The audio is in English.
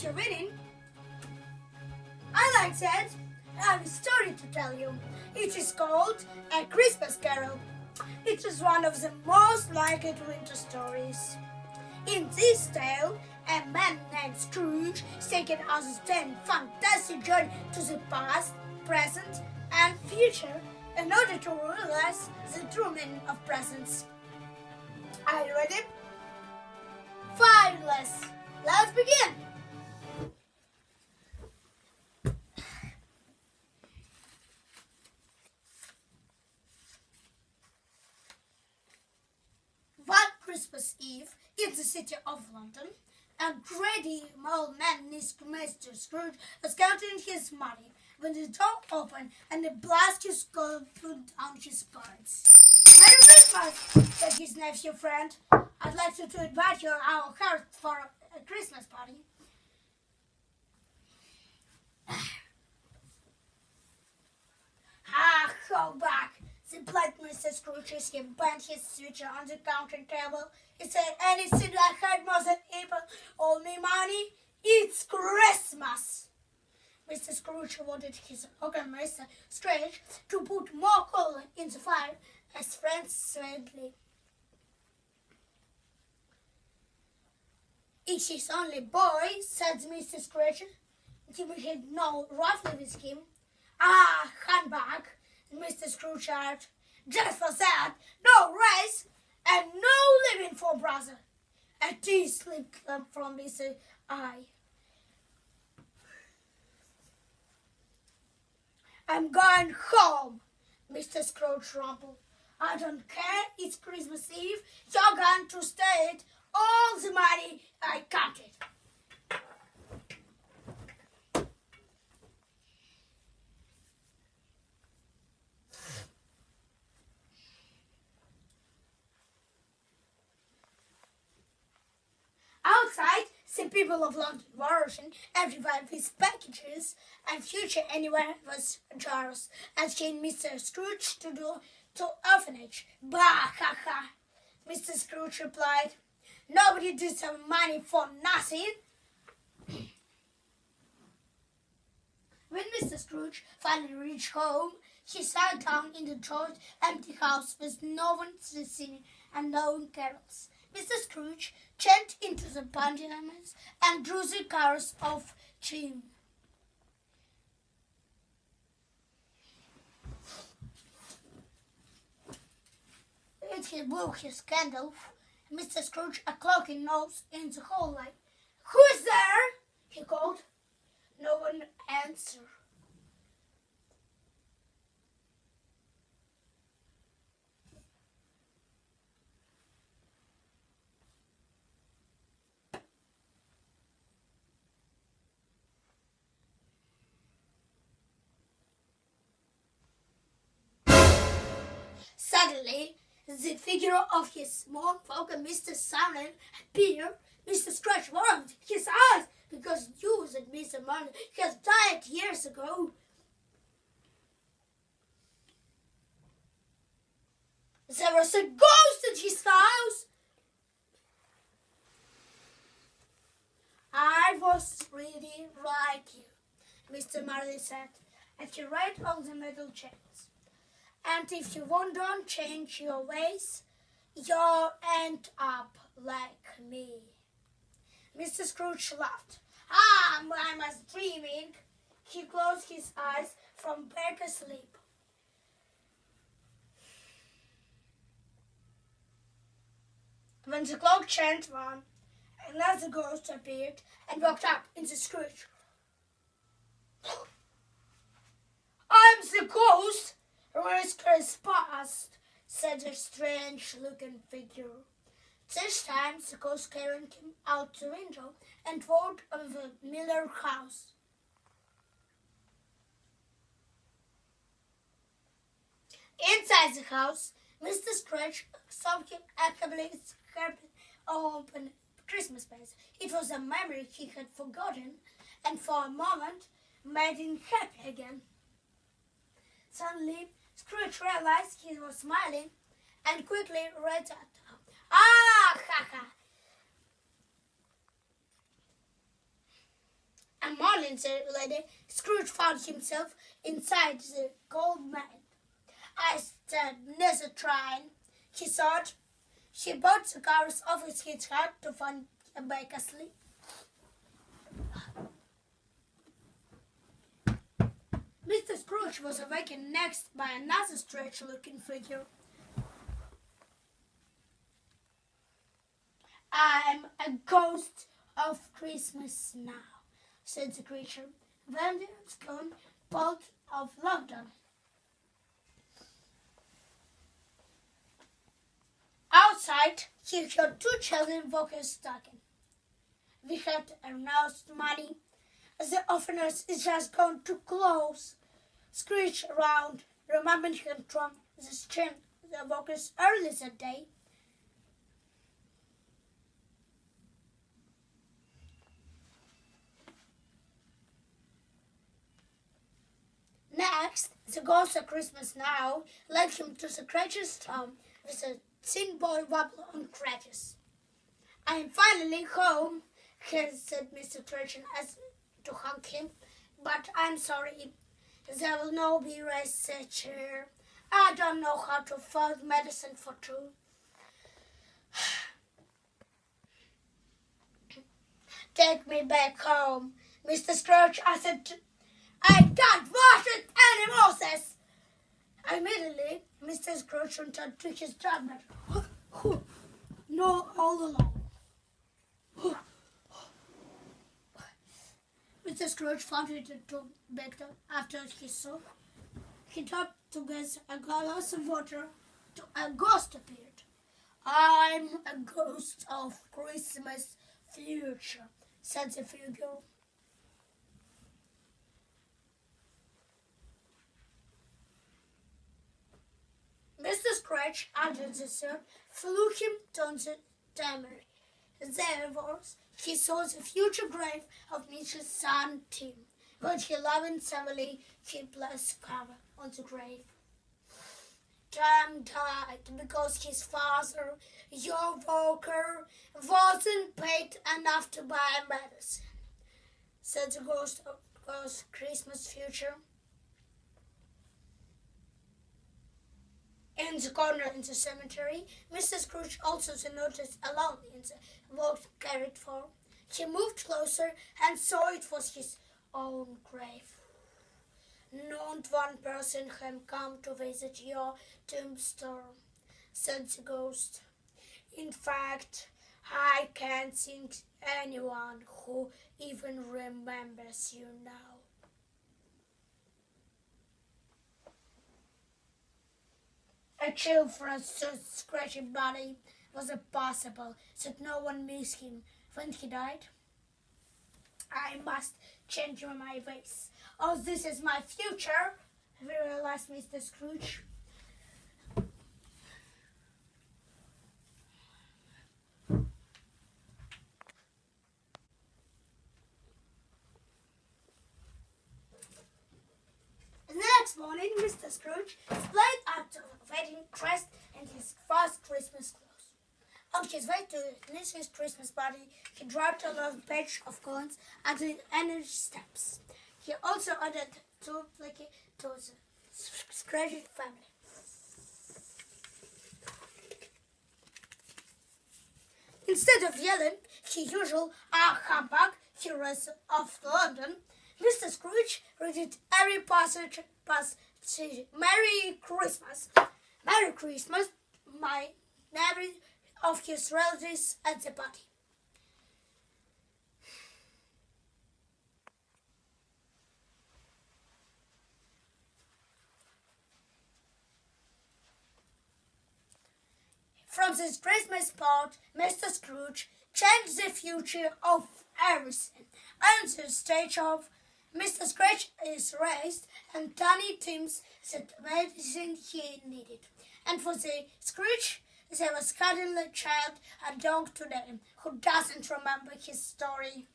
you're reading. I like that. I have a story to tell you. It is called A Christmas Carol. It is one of the most likely winter stories. In this tale, a man named Scrooge is taken on a fantastic journey to the past, present, and future in order to realize the true meaning of presents. Are you ready? Fabulous! Let's begin! One Christmas Eve in the city of London, a greedy old man named Mr. Scrooge was counting his money when the door opened and a blaster's cold put down his pants. "Merry Christmas," said his nephew friend. "I'd like to invite you to our house for a Christmas party." Go back," replied Mr. Scrooge as he bent his switcher on the counter table. He said, "Anything I heard more than people owe me money? It's Christmas." Mr. Scrooge wanted his ogre Mr. Strange to put more coal in the fire, as friends sweetly. "It's his only boy," said Mr. Scrooge. "He had no roughly with him." "Handbag," Mr. Scrooge shouted. "Just for that, no race and no living for brother." A tear slipped from his eye. "I'm going home," Mr. Scrooge rumbled. "I don't care, it's Christmas Eve. You're going to stay all the money I counted." Outside, the people of London were rushing everywhere with packages, and future anywhere was jars, asking Mr. Scrooge to do to orphanage. "Bah, ha, ha," Mr. Scrooge replied. "Nobody deserves money for nothing." When Mr. Scrooge finally reached home, he sat down in the George empty house with no one singing and no one carols. Mr. Scrooge jumped into the pajamas and drew the cars off trim. As he blew his candle, Mr. Scrooge a cloaking nose in the hallway. "Who's there?" he called. No one answered. Suddenly, the figure of his small folk, Mr. Simon, appeared. Mr. Scrooge warmed his eyes because he knew that Mr. Marley had died years ago. There was a ghost at his house. "I was really like you," Mr. Marley said, as he read all the metal chains. "And if you don't change your ways, you'll end up like me." Mr. Scrooge laughed. I was dreaming." He closed his eyes from better sleep. When the clock chimed one, another ghost appeared and walked up in the Scrooge. "I'm the ghost. Risk is past," said the strange-looking figure. This time the ghost carried him out the window and walked over the Miller house. Inside the house, Mr. Scrooge saw him actively open Christmas presents. It was a memory he had forgotten, and for a moment made him happy again. Suddenly, Scrooge realized he was smiling and quickly read that. Ha ha! a morning later, Scrooge found himself inside the gold mine. As the next train, he thought, he bought the cars off his hitchhik to find a baker asleep. Mr. Scrooge was awakened next by another strange-looking figure. "I'm a ghost of Christmas now," said the creature, when the stone bolt of London. Outside, he heard two children walking talking. "We had announced money. The orphanage is just going to close." Scrooge around, remembering him from the stream the walkers early that day. Next, the ghost of Christmas Now led him to the creature's home with a thin boy wobble on crutches. "I'm finally home," said Mr. Trudgeon as to hug him, "but I'm sorry, there will no be research here. I don't know how to find medicine for two." "Take me back home, Mr. Scrooge," I said. "I can't wash it anymore," says. Immediately, Mr. Scrooge returned to his job, but no, all alone. Mr. Scrooge found it to back after he saw. He thought to get a glass of water. A ghost appeared. "I'm a ghost of Christmas future," said the figure. Mr. Scrooge, under the sun, flew him down the tamary. There he saw the future grave of Mrs. son Tim, but he loving family keepless cover on the grave. Tim died because his father, your worker, wasn't paid enough to buy medicine, said the ghost of Christmas future. In the corner in the cemetery, Mr. Scrooge also noticed a log in the walk carried for. He moved closer and saw it was his own grave. "Not one person had come to visit your tombstone," said the ghost. "In fact, I can't think anyone who even remembers you now." A chill for a scratchy body. Was it possible that no one missed him when he died? "I must change my ways. Oh, this is my future," realized Mr. Scrooge. The next morning, Mr. Scrooge split out of wedding dress and his first Christmas clothes. On his way to his Christmas party, he dropped a large batch of coins at the energy steps. He also ordered 2 flaky to the Scrooge family. Instead of yelling, his usual humbug heroes of London, Mr. Scrooge read every passage. "Merry Christmas! Merry Christmas!" every of his relatives at the party. From this Christmas part, Mr. Scrooge changed the future of everything. On the stage of Mr. Scrooge is raised and Tiny Tim's the medicine he needed. And for the Scrooge, there was cuddling child, a dog today, who doesn't remember his story.